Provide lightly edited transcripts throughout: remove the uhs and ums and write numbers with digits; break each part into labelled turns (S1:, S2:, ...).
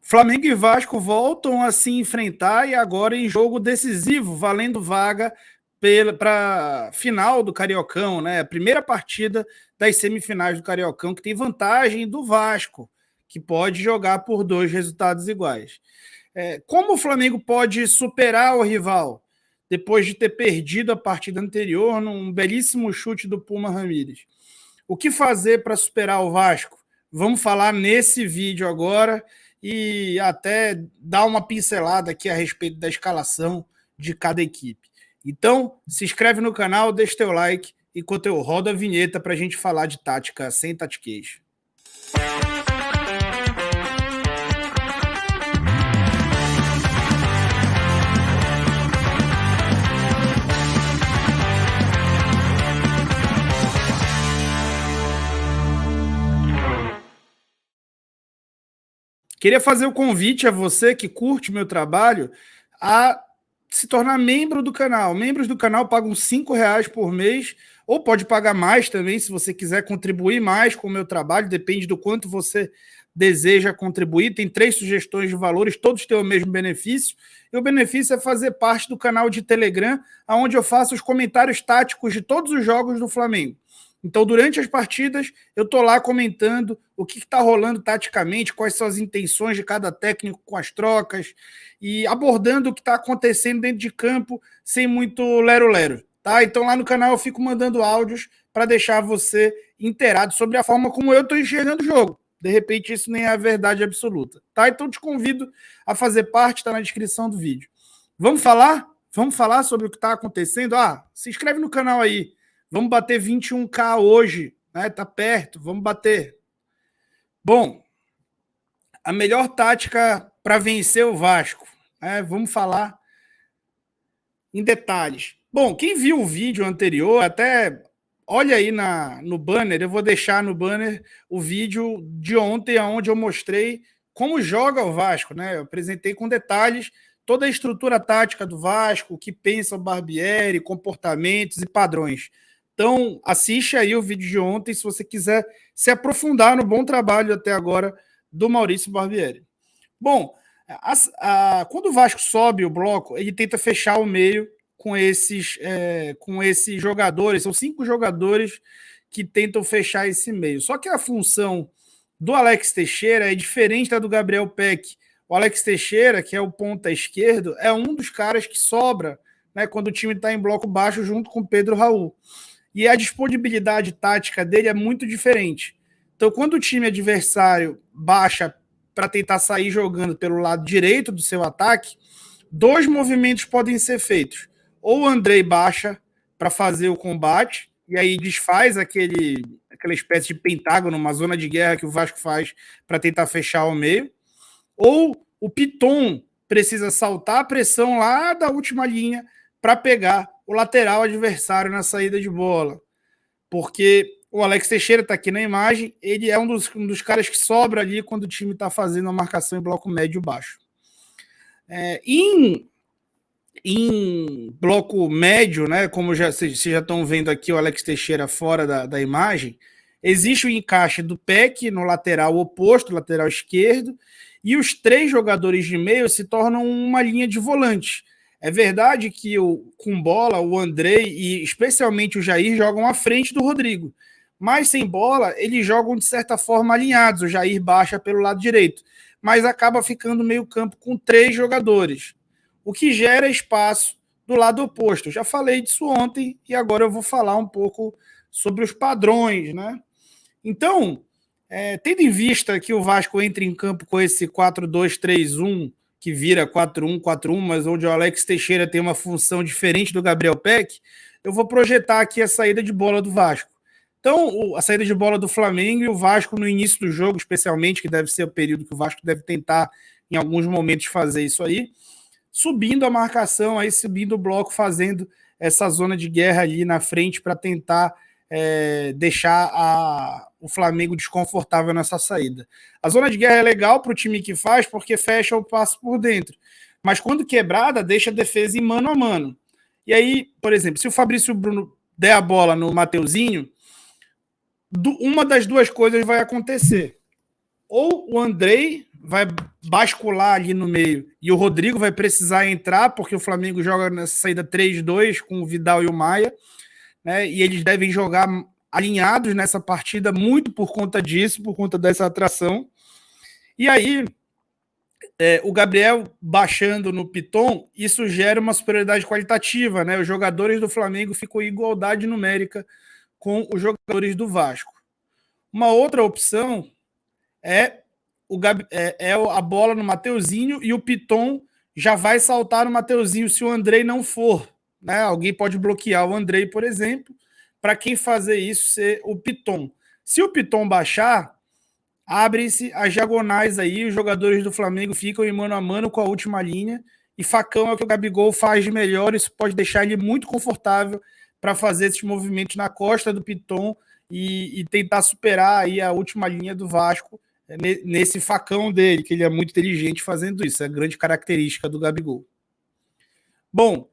S1: Flamengo e Vasco voltam a se enfrentar e agora em jogo decisivo, valendo vaga para final do Cariocão, né? A primeira partida das semifinais do Cariocão, que tem vantagem do Vasco, que pode jogar por 2 resultados iguais. Como o Flamengo pode superar o rival depois de ter perdido a partida anterior num belíssimo chute do Puma Ramírez? O que fazer para superar o Vasco? Vamos falar nesse vídeo agora e até dar uma pincelada aqui a respeito da escalação de cada equipe. Então, se inscreve no canal, deixa teu like, enquanto eu rodo a vinheta para a gente falar de tática sem tatiquez. Queria fazer o convite a você que curte meu trabalho a se tornar membro do canal. Membros do canal pagam R$5 por mês, ou pode pagar mais também, se você quiser contribuir mais com o meu trabalho, depende do quanto você deseja contribuir. Tem 3 sugestões de valores, todos têm o mesmo benefício, e o benefício é fazer parte do canal de Telegram, onde eu faço os comentários táticos de todos os jogos do Flamengo. Então, durante as partidas, eu estou lá comentando o que está rolando taticamente, quais são as intenções de cada técnico com as trocas e abordando o que está acontecendo dentro de campo sem muito lero-lero. Tá? Então, lá no canal eu fico mandando áudios para deixar você inteirado sobre a forma como eu estou enxergando o jogo. De repente, isso nem é a verdade absoluta. Tá? Então, te convido a fazer parte, está na descrição do vídeo. Vamos falar? Vamos falar sobre o que está acontecendo? Se inscreve no canal aí. Vamos bater 21K hoje, né? Tá perto, vamos bater. Bom, a melhor tática para vencer o Vasco, né? Vamos falar em detalhes. Bom, quem viu o vídeo anterior, até olha aí no banner, eu vou deixar no banner o vídeo de ontem, onde eu mostrei como joga o Vasco, né? Eu apresentei com detalhes toda a estrutura tática do Vasco, o que pensa o Barbieri, comportamentos e padrões. Então, assiste aí o vídeo de ontem se você quiser se aprofundar no bom trabalho até agora do Maurício Barbieri. Bom, quando o Vasco sobe o bloco, ele tenta fechar o meio com esses jogadores. São 5 jogadores que tentam fechar esse meio. Só que a função do Alex Teixeira é diferente da do Gabriel Peck. O Alex Teixeira, que é o ponta esquerdo, é um dos caras que sobra, né, quando o time está em bloco baixo junto com o Pedro Raul. E a disponibilidade tática dele é muito diferente. Então, quando o time adversário baixa para tentar sair jogando pelo lado direito do seu ataque, 2 movimentos podem ser feitos. Ou o Andrei baixa para fazer o combate, e aí desfaz aquela espécie de pentágono, uma zona de guerra que o Vasco faz para tentar fechar o meio. Ou o Piton precisa saltar a pressão lá da última linha para pegar o lateral adversário na saída de bola. Porque o Alex Teixeira está aqui na imagem, ele é um dos caras que sobra ali quando o time está fazendo a marcação em bloco médio baixo. Em bloco médio, né, como vocês já estão vendo aqui o Alex Teixeira fora da imagem, existe o encaixe do Peck no lateral oposto, lateral esquerdo, e os 3 jogadores de meio se tornam uma linha de volante. É verdade que com bola, o Andrei e especialmente o Jair jogam à frente do Rodrigo. Mas sem bola, eles jogam de certa forma alinhados. O Jair baixa pelo lado direito. Mas acaba ficando meio campo com 3 jogadores. O que gera espaço do lado oposto. Eu já falei disso ontem e agora eu vou falar um pouco sobre os padrões, né? Então, tendo em vista que o Vasco entra em campo com esse 4-2-3-1, que vira 4-1-4-1, mas onde o Alex Teixeira tem uma função diferente do Gabriel Peck, eu vou projetar aqui a saída de bola do Vasco. Então, a saída de bola do Flamengo e o Vasco no início do jogo, especialmente, que deve ser o período que o Vasco deve tentar, em alguns momentos, fazer isso aí, subindo a marcação, aí subindo o bloco, fazendo essa zona de guerra ali na frente para tentar deixar o Flamengo desconfortável nessa saída. A zona de guerra é legal para o time que faz, porque fecha o passo por dentro. Mas quando quebrada, deixa a defesa em mano a mano. E aí, por exemplo, se o Fabrício Bruno der a bola no Mateuzinho, uma das 2 coisas vai acontecer. Ou o Andrei vai bascular ali no meio e o Rodrigo vai precisar entrar, porque o Flamengo joga nessa saída 3-2 com o Vidal e o Maia, né? E eles devem jogar alinhados nessa partida muito por conta disso, por conta dessa atração. E aí, o Gabriel baixando no Piton, isso gera uma superioridade qualitativa, né? Os jogadores do Flamengo ficam em igualdade numérica com os jogadores do Vasco. Uma outra opção é a bola no Mateuzinho e o Piton já vai saltar no Mateuzinho se o Andrei não for. Né? Alguém pode bloquear o Andrei, por exemplo, para quem fazer isso ser o Piton. Se o Piton baixar, abrem-se as diagonais aí, os jogadores do Flamengo ficam em mano a mano com a última linha, e facão é o que o Gabigol faz de melhor, isso pode deixar ele muito confortável para fazer esses movimentos na costa do Piton e tentar superar aí a última linha do Vasco nesse facão dele, que ele é muito inteligente fazendo isso, é a grande característica do Gabigol. Bom,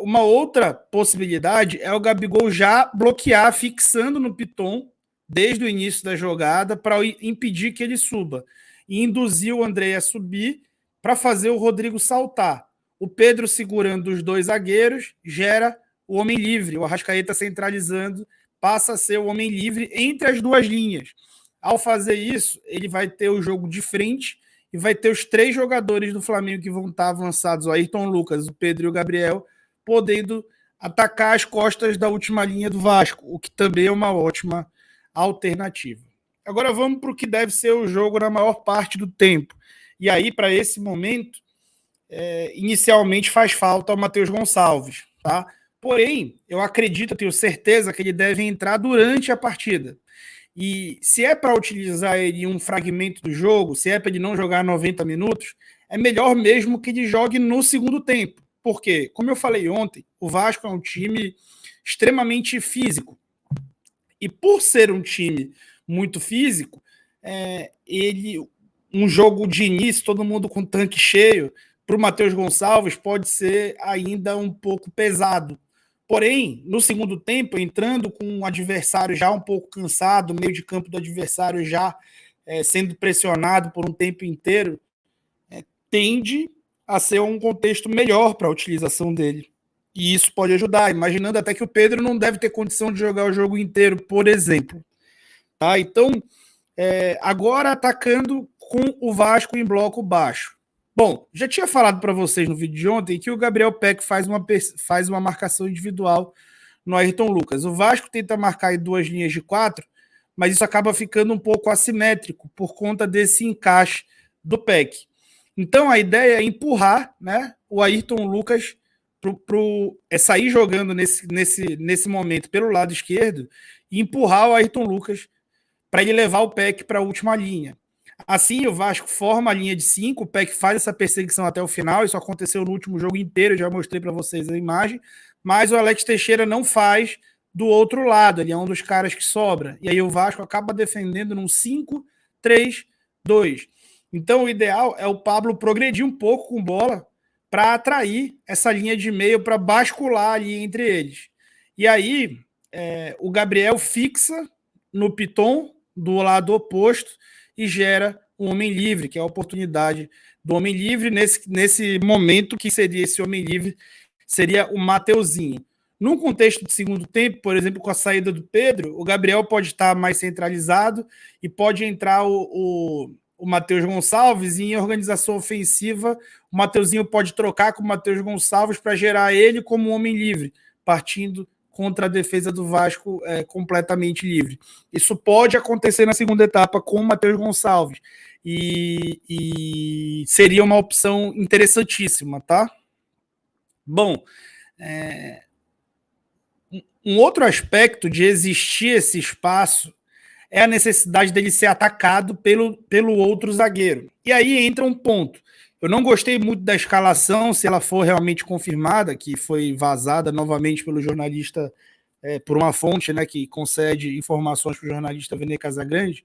S1: uma outra possibilidade é o Gabigol já bloquear, fixando no Piton desde o início da jogada para impedir que ele suba e induzir o André a subir para fazer o Rodrigo saltar. O Pedro segurando os dois zagueiros gera o homem livre, o Arrascaeta centralizando passa a ser o homem livre entre as duas linhas. Ao fazer isso, ele vai ter o jogo de frente e vai ter os três jogadores do Flamengo que vão estar avançados, o Ayrton Lucas, o Pedro e o Gabriel, podendo atacar as costas da última linha do Vasco, o que também é uma ótima alternativa. Agora vamos para o que deve ser o jogo na maior parte do tempo. E aí, para esse momento, inicialmente faz falta o Matheus Gonçalves, tá? Porém, eu acredito, tenho certeza que ele deve entrar durante a partida. E se é para utilizar ele em um fragmento do jogo, se é para ele não jogar 90 minutos, é melhor mesmo que ele jogue no segundo tempo. Por quê? Como eu falei ontem, o Vasco é um time extremamente físico. E por ser um time muito físico, um jogo de início, todo mundo com tanque cheio, para o Matheus Gonçalves pode ser ainda um pouco pesado. Porém, no segundo tempo, entrando com o adversário já um pouco cansado, o meio de campo do adversário já sendo pressionado por um tempo inteiro, tende a ser um contexto melhor para a utilização dele. E isso pode ajudar, imaginando até que o Pedro não deve ter condição de jogar o jogo inteiro, por exemplo. Tá? Então, agora atacando com o Vasco em bloco baixo. Bom, já tinha falado para vocês no vídeo de ontem que o Gabriel Peck faz uma marcação individual no Ayrton Lucas. O Vasco tenta marcar em duas linhas de 4, mas isso acaba ficando um pouco assimétrico por conta desse encaixe do Peck. Então a ideia é empurrar, né, o Ayrton Lucas sair jogando nesse momento pelo lado esquerdo e empurrar o Ayrton Lucas para ele levar o Peck para a última linha. Assim, o Vasco forma a linha de 5, o Peck faz essa perseguição até o final, isso aconteceu no último jogo inteiro, eu já mostrei para vocês a imagem, mas o Alex Teixeira não faz do outro lado, ele é um dos caras que sobra, e aí o Vasco acaba defendendo num 5-3-2. Então o ideal é o Pablo progredir um pouco com bola para atrair essa linha de meio, para bascular ali entre eles. E aí o Gabriel fixa no Piton, do lado oposto, e gera um homem livre, que é a oportunidade do homem livre nesse momento que seria esse homem livre, seria o Mateuzinho. Num contexto de segundo tempo, por exemplo, com a saída do Pedro, o Gabriel pode estar mais centralizado e pode entrar o Matheus Gonçalves, e em organização ofensiva, o Mateuzinho pode trocar com o Matheus Gonçalves para gerar ele como um homem livre, partindo contra a defesa do Vasco completamente livre. Isso pode acontecer na segunda etapa com o Matheus Gonçalves. E seria uma opção interessantíssima, tá? Bom, um outro aspecto de existir esse espaço é a necessidade dele ser atacado pelo outro zagueiro. E aí entra um ponto. Eu não gostei muito da escalação, se ela for realmente confirmada, que foi vazada novamente pelo jornalista, por uma fonte, né, que concede informações para o jornalista Vene Casagrande.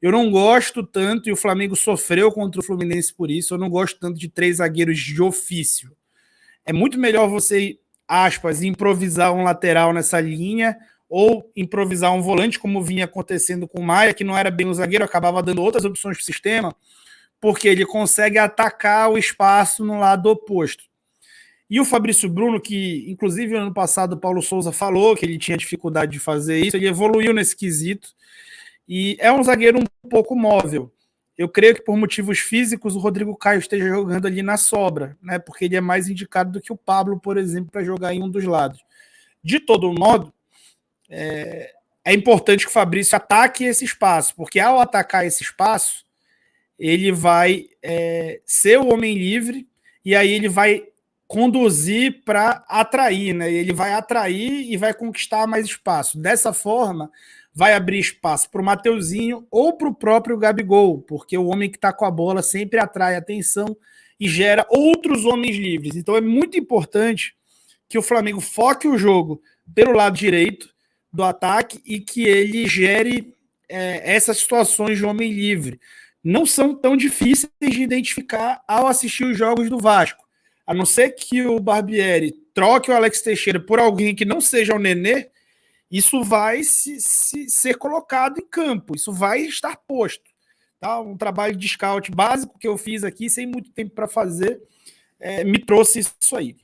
S1: Eu não gosto tanto, e o Flamengo sofreu contra o Fluminense por isso, eu não gosto tanto de 3 zagueiros de ofício. É muito melhor você, aspas, improvisar um lateral nessa linha, ou improvisar um volante, como vinha acontecendo com o Maia, que não era bem um zagueiro, acabava dando outras opções para o sistema, porque ele consegue atacar o espaço no lado oposto. E o Fabrício Bruno, que inclusive ano passado o Paulo Souza falou que ele tinha dificuldade de fazer isso, ele evoluiu nesse quesito e é um zagueiro um pouco móvel. Eu creio que por motivos físicos o Rodrigo Caio esteja jogando ali na sobra, né? Porque ele é mais indicado do que o Pablo, por exemplo, para jogar em um dos lados. De todo modo, é importante que o Fabrício ataque esse espaço, porque ao atacar esse espaço, ele vai ser o homem livre e aí ele vai conduzir para atrair, né? Ele vai atrair e vai conquistar mais espaço. Dessa forma, vai abrir espaço para o Mateuzinho ou para o próprio Gabigol, porque o homem que está com a bola sempre atrai atenção e gera outros homens livres. Então é muito importante que o Flamengo foque o jogo pelo lado direito do ataque e que ele gere essas situações de homem livre. Não são tão difíceis de identificar ao assistir os jogos do Vasco. A não ser que o Barbieri troque o Alex Teixeira por alguém que não seja o Nenê, isso vai ser colocado em campo, isso vai estar posto. Tá? Um trabalho de scout básico que eu fiz aqui, sem muito tempo para fazer, me trouxe isso aí.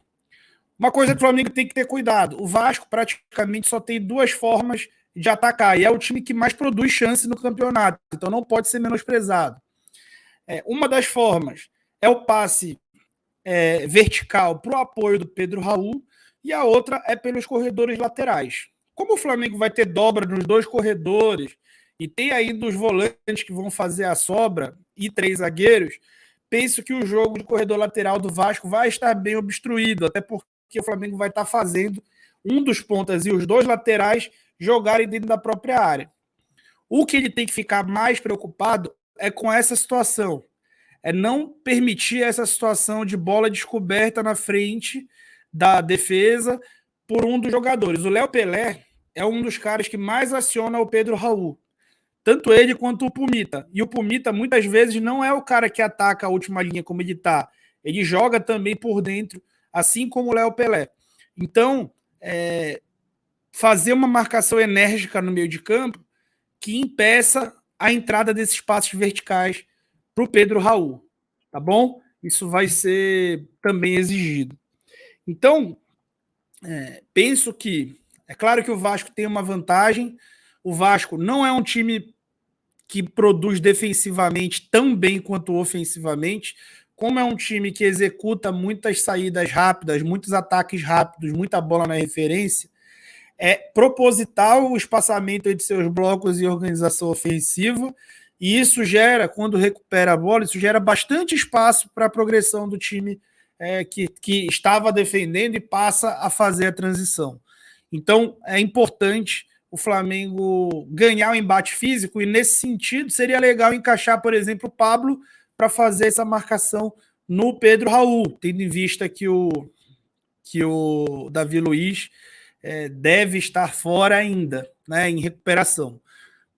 S1: Uma coisa que o Flamengo tem que ter cuidado, o Vasco praticamente só tem duas formas de atacar, e é o time que mais produz chance no campeonato, então não pode ser menosprezado. Uma das formas é o passe vertical para o apoio do Pedro Raul, e a outra é pelos corredores laterais. Como o Flamengo vai ter dobra nos dois corredores e tem ainda os volantes que vão fazer a sobra e 3 zagueiros, penso que o jogo de corredor lateral do Vasco vai estar bem obstruído, até porque o Flamengo vai estar fazendo um dos pontas e os 2 laterais jogarem dentro da própria área. O que ele tem que ficar mais preocupado é com essa situação. É não permitir essa situação de bola descoberta na frente da defesa por um dos jogadores. O Léo Pelé é um dos caras que mais aciona o Pedro Raul. Tanto ele quanto o Pumita. E o Pumita, muitas vezes, não é o cara que ataca a última linha como ele está. Ele joga também por dentro, assim como o Léo Pelé. Então, fazer uma marcação enérgica no meio de campo que impeça a entrada desses passes verticais para o Pedro Raul, tá bom? Isso vai ser também exigido. Então, penso que, é claro que o Vasco tem uma vantagem, o Vasco não é um time que produz defensivamente tão bem quanto ofensivamente, como é um time que executa muitas saídas rápidas, muitos ataques rápidos, muita bola na referência, é proposital o espaçamento entre seus blocos e organização ofensiva, e isso gera, quando recupera a bola, isso gera bastante espaço para a progressão do time que estava defendendo e passa a fazer a transição. Então, é importante o Flamengo ganhar o embate físico, e nesse sentido seria legal encaixar, por exemplo, o Pablo para fazer essa marcação no Pedro Raul, tendo em vista que o Davi Luiz deve estar fora ainda, né, em recuperação.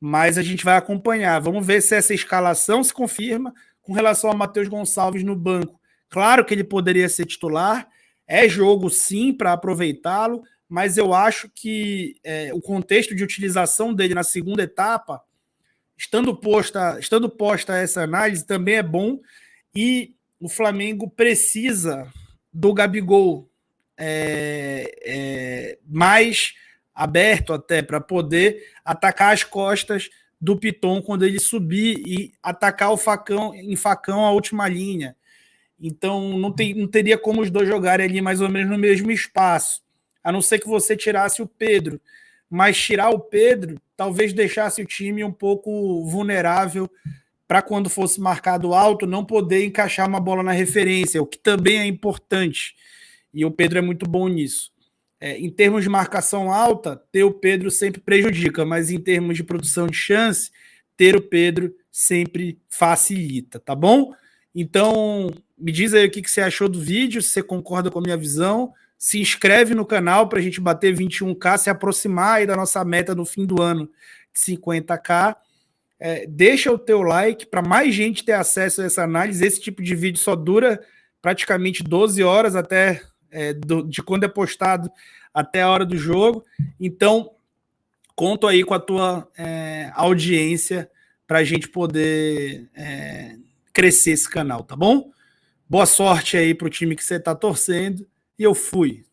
S1: Mas a gente vai acompanhar. Vamos ver se essa escalação se confirma com relação a Matheus Gonçalves no banco. Claro que ele poderia ser titular, é jogo sim para aproveitá-lo, mas eu acho que o contexto de utilização dele na segunda etapa, estando posta essa análise, também é bom, e o Flamengo precisa do Gabigol mais aberto até para poder atacar as costas do Piton quando ele subir e atacar o facão a última linha. Então não teria como os dois jogarem ali mais ou menos no mesmo espaço, a não ser que você tirasse o Pedro. Mas tirar o Pedro talvez deixasse o time um pouco vulnerável para quando fosse marcado alto não poder encaixar uma bola na referência, o que também é importante. E o Pedro é muito bom nisso. Em termos de marcação alta, ter o Pedro sempre prejudica, mas em termos de produção de chance, ter o Pedro sempre facilita, tá bom? Então, me diz aí o que você achou do vídeo, se você concorda com a minha visão. Se inscreve no canal para a gente bater 21K, se aproximar aí da nossa meta no fim do ano de 50K. Deixa o teu like para mais gente ter acesso a essa análise. Esse tipo de vídeo só dura praticamente 12 horas até de quando é postado até a hora do jogo. Então, conto aí com a tua audiência para a gente poder crescer esse canal, tá bom? Boa sorte aí pro time que você tá torcendo e eu fui.